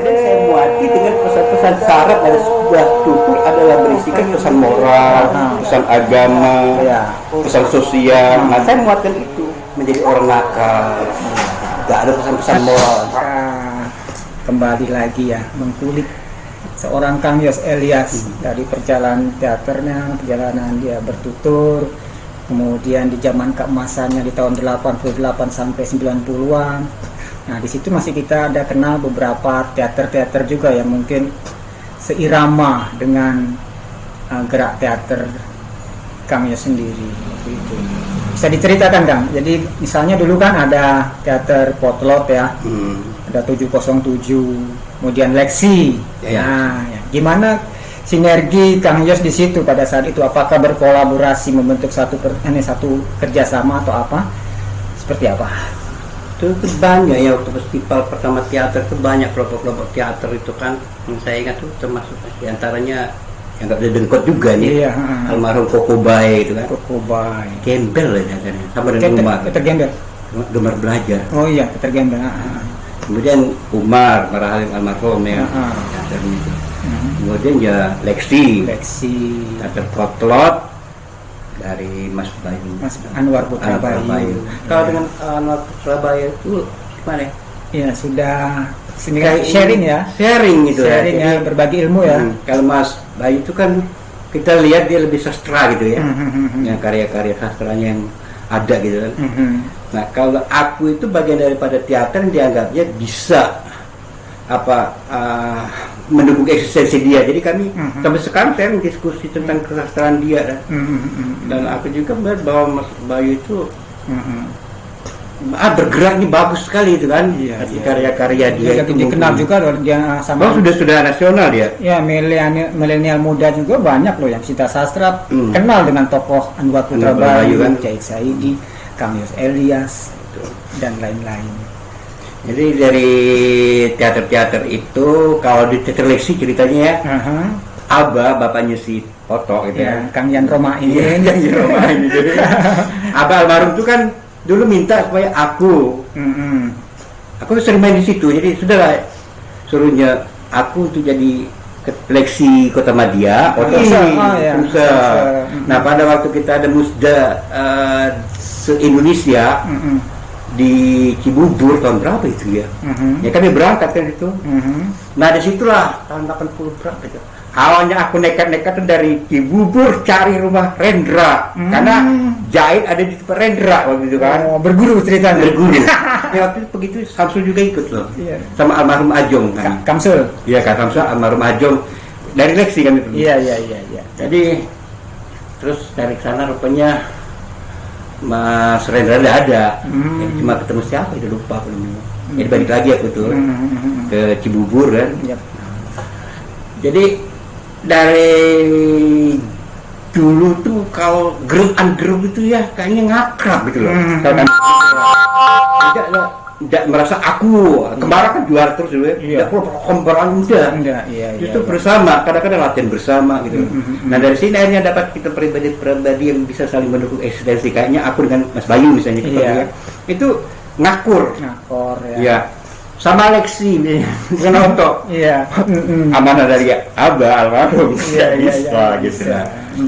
Saya muati dengan pesan-pesan syarat dari sebuah tutur adalah berisikan pesan moral, pesan agama, pesan sosial. Nah, saya muatkan itu menjadi orang nakal. Gak ada pesan-pesan moral. Kembali lagi ya, mengkulik seorang Kang Yos Elias dari perjalanan teaternya, perjalanan dia bertutur, kemudian di zaman keemasannya di tahun 88 sampai 90-an. Nah, di situ masih kita ada kenal beberapa teater-teater juga yang mungkin seirama dengan gerak teater Kang Yos sendiri. Itu bisa diceritakan, Kang. Jadi misalnya dulu kan ada teater Potlot ya, ada 707, kemudian Leksi. Nah, ya. Gimana sinergi Kang Yos di situ pada saat itu? Apakah berkolaborasi membentuk satu kerjasama atau apa? Seperti apa? Itu banyak ya, waktu festival pertama teater itu banyak kelompok-kelompok teater itu kan. Yang saya ingat tuh termasuk diantaranya yang nggak ada dengkot juga nih, almarhum Kokobai itu kan. Kokobai. Gembel lah katanya, sama dengan Umar. Peter Gembel. Gemar belajar. Oh iya, Peter Gembel. Kemudian Umar Marahalim almarhum ya. Itu. Kemudian ya Leksi. Teater Potlot dari Mas Bayu. Mas Anwar Putra Bayu. Kalau dengan Anwar Putra Bayu itu gimana? Ya sudah sharing ya. Sharing gitu sharing ya, berbagi ilmu ya. Kalau Mas Bayu itu kan kita lihat dia lebih sastra gitu ya. Yang karya-karya sastranya yang ada gitu kan. Nah, kalau aku itu bagian daripada teater yang dianggapnya bisa mendukung eksistensi dia. Jadi kami sampai sekarang saya mendiskusi tentang kesastraan dia dan aku juga melihat bahwa Mas Bayu itu bergerak ini bagus sekali itu kan. Karya-karya dia itu dikenal juga dia sama. Sudah nasional dia. Ya, milenial muda juga banyak loh yang cita sastra kenal dengan tokoh Anwar Putra Bayu, kan? Caid Saidi, Kang Yos Elias dan lain-lain. Jadi dari teater-teater itu, kalau di teater Leksi ceritanya ya, Aba bapaknya si Toto gitu ya, Kang Yan Roma ini. Jadi Aba almarhum itu kan dulu minta supaya aku sering main di situ. Jadi sudahlah, suruhnya aku untuk jadi Leksi Kota Madia, Nah, pada waktu kita ada musda se-Indonesia di Cibubur tahun berapa itu ya? Ya kami berangkat kan itu. Nah, disitulah tahun 80 berapa itu. Awalnya aku nekat-nekat dari Cibubur cari rumah Rendra, karena Jahit ada di tempat Rendra waktu itu kan. Berguru ceritanya. Berguru. Ya waktu itu begitu Samsul juga ikut loh. Sama almarhum Ajong kan. Kamsul. Iya, Kak Samsul, almarhum Ajong dari Leksi kan itu. Iya. Jadi terus dari sana rupanya Mas Rendra tidak ada. Cuma ketemu siapa itu lupa aku namanya. Jadi balik lagi aku tuh ke Cibubur kan. Jadi dari dulu tuh kalau grup itu ya kayaknya ngakrab gitu loh. Tidak merasa aku kemarin kan juara terus dulu ya. Tidak perlu udah. Itu bersama, kadang-kadang latihan bersama gitu. Nah, dari sini akhirnya dapat kita pribadi yang bisa saling mendukung eksistensi. Kayaknya aku dengan Mas Bayu misalnya itu ngakur ya. Sama Leksi nih dengan Oto. Amanah dari Aba almarhum. Bisa gitu.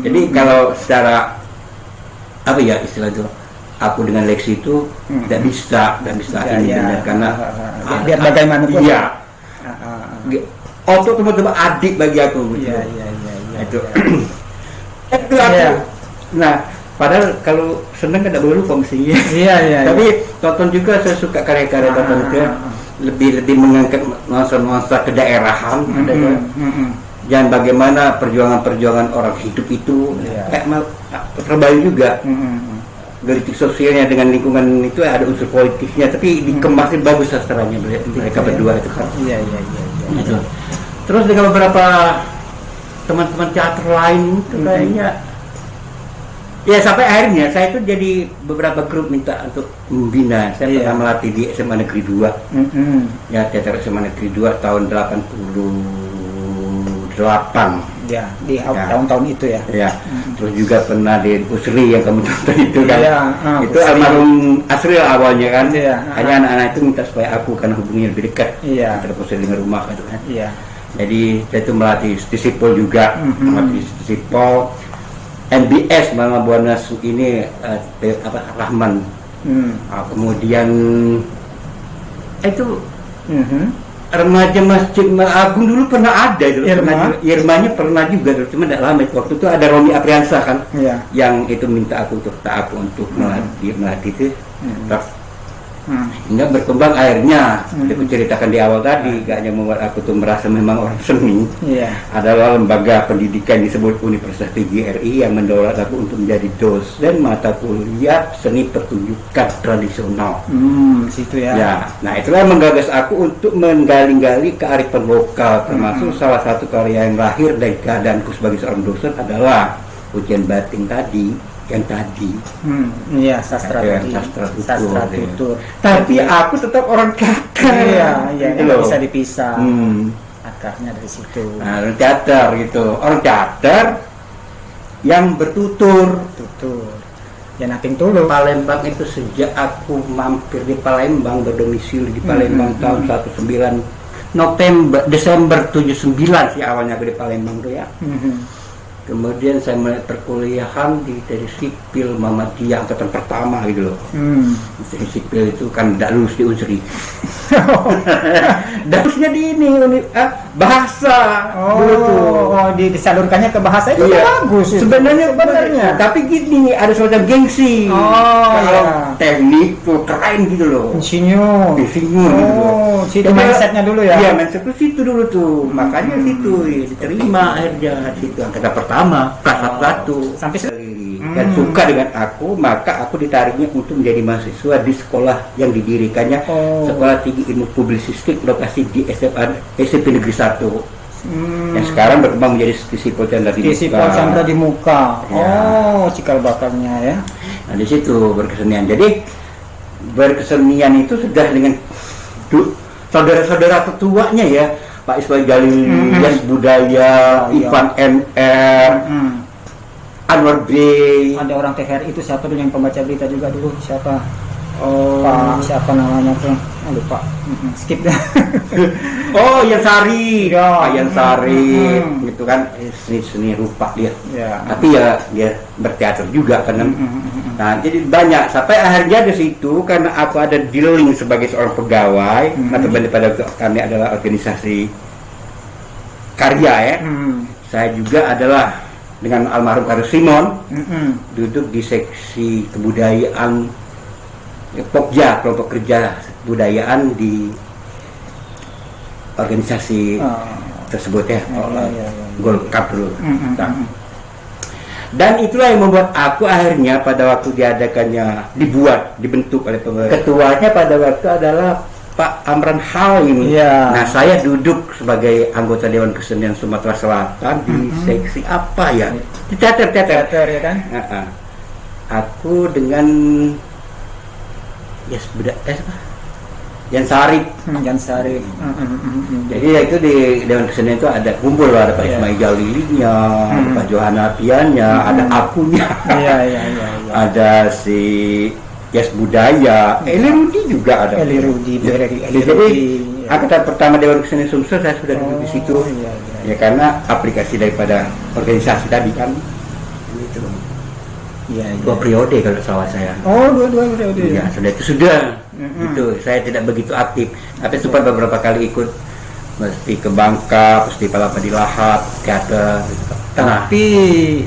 Jadi kalau secara apa ya istilah itu, aku dengan Leksi itu tidak bisa karena biar bagaimanapun. Iya. Oto cuma adik bagi aku gitu. Itu. Itu aku. Nah, padahal kalau senang kan tidak boleh lupa mestinya. Tapi tonton juga saya suka karya-karya tonton itu lebih mengangkat nuansa kedaerahan, dan bagaimana perjuangan orang hidup itu kayak Terbayu juga. Politik sosialnya dengan lingkungan itu ada unsur politiknya, tapi dikemasnya bagus sastranya mereka berdua itu kan. Itu. Terus dengan beberapa teman-teman teater lain itu kayaknya ya sampai akhirnya saya itu jadi beberapa grup minta untuk membina. Saya pernah melatih di SMA Negeri 2. Ya, teater SMA Negeri 2 tahun 88. Ya, di tahun-tahun itu ya. Ya. Terus juga pernah di Usri yang kamu tonton itu kan. Iya, itu Usri. almarhum Asril awalnya kan. Iya. Hanya anak-anak itu minta supaya aku karena hubungannya lebih dekat. Iya. Terus dengan rumah gitu kan. Iya. Jadi saya itu melatih disipol juga, melatih disipol. MBS Mama Buana ini Rahman. Kemudian itu remaja Masjid Agung dulu pernah ada dulu. Irmanya pernah juga dulu, cuma tidak lama itu. Waktu itu ada Romi Apriansa kan, yang itu minta aku untuk melatih itu. Hingga berkembang akhirnya aku ceritakan di awal tadi, gak hanya membuat aku tuh merasa memang orang seni, adalah lembaga pendidikan disebut Universitas PGRI yang mendorong aku untuk menjadi dosen mata kuliah seni pertunjukan tradisional. Situ ya. Nah itulah yang menggagas aku untuk menggali-gali kearifan lokal, termasuk salah satu karya yang lahir dari keadaanku sebagai seorang dosen adalah ujian batin tadi. Yang tadi sastra tutur. Tapi aku tetap orang teater. Nggak bisa dipisah akarnya dari situ. Nah, orang teater gitu, orang teater yang bertutur ya nating tulung. Palembang itu sejak aku mampir di Palembang, berdomisili di Palembang tahun 19 Desember 79 sih awalnya aku di Palembang tuh ya. Kemudian saya mulai perkuliahan dari sipil Muhammadiyah angkatan pertama gitu loh. Dari sipil itu kan tidak lulus di Unsri. Lulusnya di ini bahasa. Disalurkannya ke bahasa itu bagus. Sebenarnya. Tapi gini, ada semacam gengsi. Teknik tuh keren gitu loh. Insinyur gitu loh. Situ mindsetnya dulu ya. Iya, mindset itu situ dulu tuh. Makanya situ diterima akhirnya situ angkatan pertama kelas 1 sampai dan suka dengan aku, maka aku ditariknya untuk menjadi mahasiswa di sekolah yang didirikannya Sekolah Tinggi Ilmu Publisistik lokasi di SMP Negeri 1 yang sekarang berkembang menjadi Disipol Chandra di Muka. Cikal bakalnya ya. Nah di situ berkesenian. Jadi berkesenian itu sudah dengan saudara-saudara tetuanya ya, Pak Ismail Jalil, Yas Budaya, Ivan MR, Anwar B. Ada orang TVRI itu siapa dulu yang pembaca berita juga dulu? Siapa? Pak siapa namanya tuh? Lupa. Skip dah. Yan Sari. Pak Yan Sari. Gitu kan seni rupa dia. Tapi ya dia berteater juga kan. Nah, jadi banyak sampai akhirnya di situ karena aku ada dealing sebagai seorang pegawai, atau pada kami adalah organisasi karya ya. Saya juga adalah dengan almarhum Karl Simon duduk di seksi kebudayaan Pokja, kelompok kerja kebudayaan di organisasi tersebut ya. Golkar dulu. Dan itulah yang membuat aku akhirnya pada waktu dibentuk oleh ketuanya pada waktu adalah Pak Amran Halim. Nah saya duduk sebagai anggota Dewan Kesenian Sumatera Selatan di seksi apa ya? Di teater ya kan? Aku dengan Yan Sarif. Jadi ya itu di Dewan Kesenian itu ada kumpul, ada Pak Ismail Jalilinya, ada Pak Johanna Piannya, ada akunya, ada si Yas Budaya, Eli Rudi juga ada. Jadi angkatan pertama Dewan Kesenian Sumsel saya sudah duduk di situ. Ya karena aplikasi daripada organisasi tadi kan. Dua periode kalau salah saya. Dua periode. Ya, sudah. Itu saya tidak begitu aktif. Tapi sempat beberapa kali ikut, mesti ke Bangka, mesti Palapa di Lahat, teater. Tapi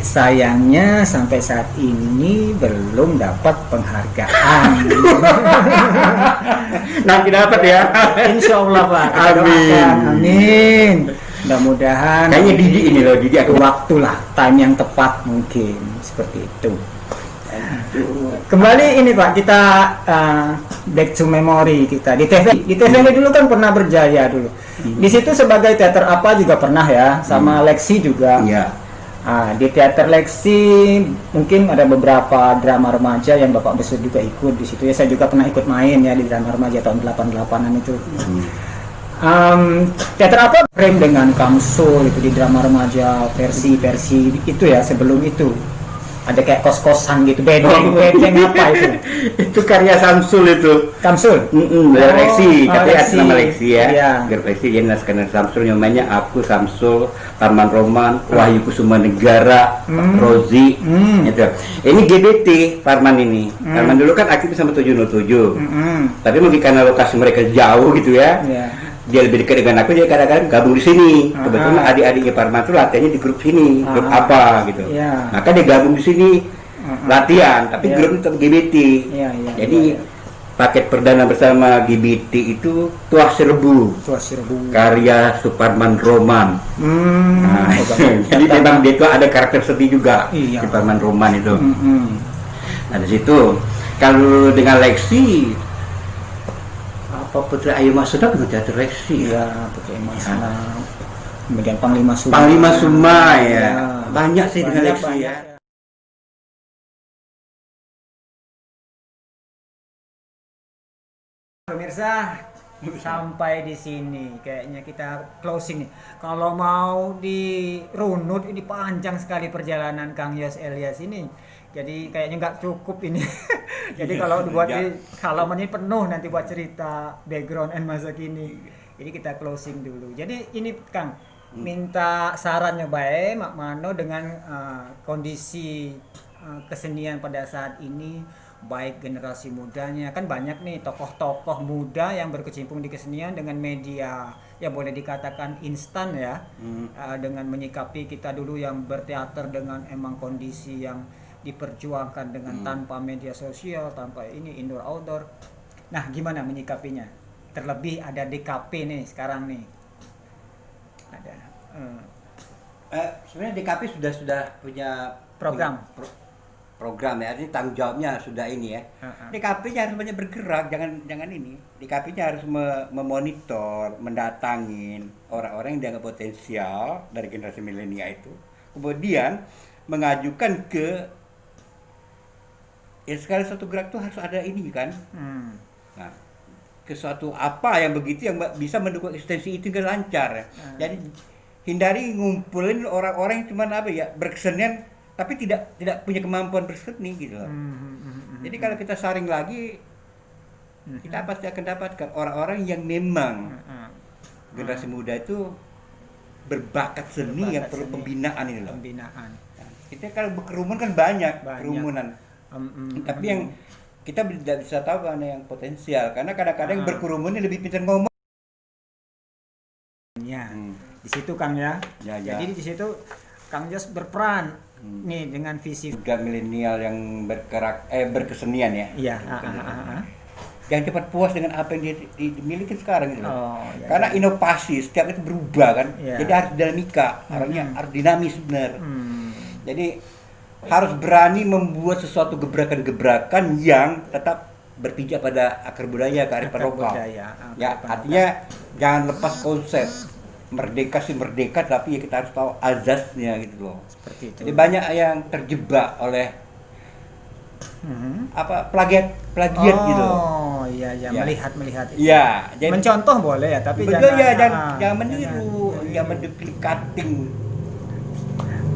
sayangnya sampai saat ini belum dapat penghargaan. Nanti dapat ya. Insya Allah Pak. Amin. Mudah-mudahan. Kayaknya Didi aku waktu lah, time yang tepat mungkin seperti itu. Kembali ini Pak, kita back to memory kita di TV. Di TV dulu kan pernah berjaya dulu. Di situ sebagai teater apa juga pernah ya, sama Leksi juga. Di teater Leksi mungkin ada beberapa drama remaja yang Bapak Besut juga ikut di situ ya. Saya juga pernah ikut main ya di drama remaja tahun 88-an itu. Teater apa frame dengan Kamsul itu di drama remaja versi itu ya, sebelum itu ada kayak kos-kosan gitu, bedeng apa itu? Itu karya Samsul itu. Kamsul? Leksi, tapi atas Leksi. nama Leksi ya. Iya. Leksi jadi naskah Samsul, namanya aku Samsul, Parman Roman, Wahyu Kusuma Negara, Rozi, gitu. Ini GBT Parman ini. Parman dulu kan aktif sama 707. Tapi mungkin karena lokasi mereka jauh gitu ya. Iya. Dia lebih dekat dengan aku, jadi kadang-kadang gabung di sini. Kebetulan adik-adiknya Parman tuh latihannya di grup sini, grup apa gitu. Yeah. Maka dia gabung di sini latihan, tapi grup tetap GBT. Jadi paket perdana bersama GBT itu Tuah Serbu, karya Suparman Roman. Nah, jadi memang dia itu ada karakter sedih juga, Suparman Roman itu. Nah di situ kalau dengan Leksi Putri Ayu Masuda dengan teater Leksi. Iya, Putri Ayu Masuda. Kemudian Panglima Suma. Panglima Suma ya. Banyak sih dengan Leksi ya. Pemirsa, sampai di sini kayaknya kita closing nih. Kalau mau dirunut ini panjang sekali perjalanan Kang Yos Elias ini. Jadi kayaknya nggak cukup ini. Jadi kalau dibuat di halaman ini penuh nanti buat cerita background and masa kini. Jadi kita closing dulu. Jadi ini Kang minta sarannya baik Mak Mano dengan kondisi kesenian pada saat ini, baik generasi mudanya, kan banyak nih tokoh-tokoh muda yang berkecimpung di kesenian dengan media ya boleh dikatakan instan ya, dengan menyikapi kita dulu yang berteater dengan emang kondisi yang diperjuangkan dengan tanpa media sosial, tanpa ini indoor outdoor. Nah, gimana menyikapinya? Terlebih ada DKP nih sekarang nih. Ada. Sebenarnya DKP sudah punya Program. program ya, ini tanggung jawabnya sudah ini ya. DKP-nya harus banyak bergerak, jangan ini. DKP-nya harus memonitor, mendatangin orang-orang yang dianggap potensial dari generasi milenial itu. Kemudian mengajukan ke ya sekali satu gerak tuh harus ada ini kan. Nah, ke suatu apa yang begitu yang bisa mendukung eksistensi itu dengan lancar ya. Jadi hindari ngumpulin orang-orang yang cuma apa ya berkesenian tapi tidak punya kemampuan berseni gitu loh. Jadi kalau kita saring lagi kita pasti akan dapatkan orang-orang yang memang generasi muda itu berbakat seni yang perlu pembinaan ini loh. Pembinaan. Nah, kita kalau berkerumun kan banyak. Kerumunan. Tapi yang kita tidak bisa tahu mana yang potensial karena kadang-kadang yang berkerumun lebih pintar ngomong. Ya, di situ Kang ya. Jadi di situ Kang Jos berperan nih dengan visi juga milenial yang berkesenian ya. Iya. Jangan cepat puas dengan apa yang dimiliki sekarang gitu. Karena inovasi setiap itu berubah kan. Jadi harus dinamika, harus dinamis benar. Jadi harus berani membuat sesuatu gebrakan-gebrakan yang tetap berpijak pada akar budaya, kearifan lokal. Ya, artinya jangan lepas konsep merdeka tapi ya kita harus tahu azasnya gitu loh. Seperti itu. Jadi banyak yang terjebak oleh plagiat gitu. Oh iya melihat itu. Iya, jadi mencontoh boleh ya, tapi jangan meniru, jangan menduplikating.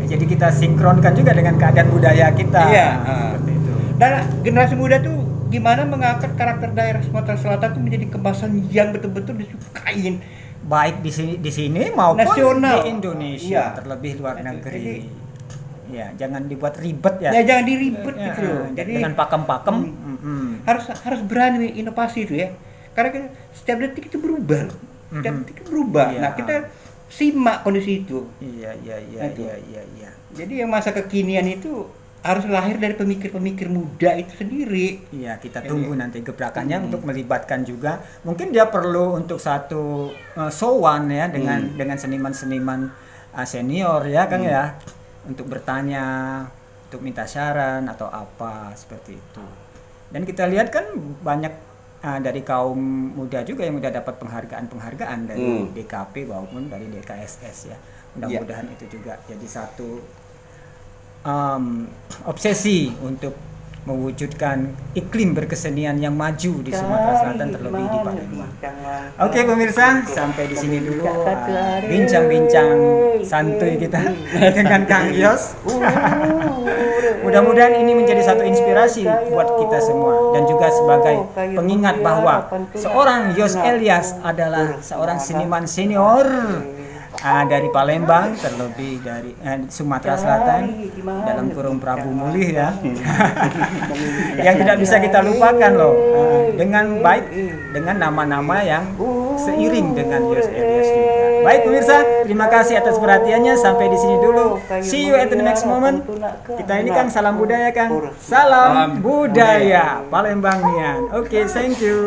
Jadi kita sinkronkan juga dengan keadaan budaya kita. Iya. Seperti itu. Dan generasi muda tuh gimana mengangkat karakter daerah Sumatera Selatan itu menjadi kemasan yang betul-betul disukain. Baik di sini maupun nasional. Di Indonesia, terlebih luar negeri. Ya, jangan dibuat ribet ya. Ya jangan diribet gitu loh. Jadi dengan pakem-pakem harus berani inovasi itu ya. Karena kan setiap detik itu berubah loh. Setiap detik itu berubah. Nah, kita simak kondisi itu. Iya. Jadi yang masa kekinian itu harus lahir dari pemikir-pemikir muda itu sendiri. Iya, kita tunggu nanti gebrakannya untuk melibatkan juga. Mungkin dia perlu untuk satu sowan ya dengan seniman-seniman senior ya Kang ya, untuk bertanya, untuk minta saran atau apa seperti itu. Dan kita lihat kan banyak dari kaum muda juga yang udah dapat penghargaan dari DKP maupun dari DKSS ya. Mudah-mudahan itu juga jadi satu obsesi untuk mewujudkan iklim berkesenian yang maju di Sumatera Selatan, terlebih di Palembang. Oke pemirsa, sampai di sini dulu bincang-bincang santuy kita dengan Kang Yos. Mudah-mudahan ini menjadi satu inspirasi buat kita semua, dan juga sebagai pengingat bahwa seorang Yos Elias adalah seorang seniman senior dari Palembang, terlebih dari Sumatera Selatan, dalam kurung Prabu Mulih ya, yang tidak bisa kita lupakan loh, dengan baik, dengan nama-nama yang seiring dengan Yos Elias juga. Baik pemirsa, terima kasih atas perhatiannya, sampai di sini dulu. See you at the next moment. Kita ini kan salam budaya kan, salam budaya Palembangian. Oke, thank you.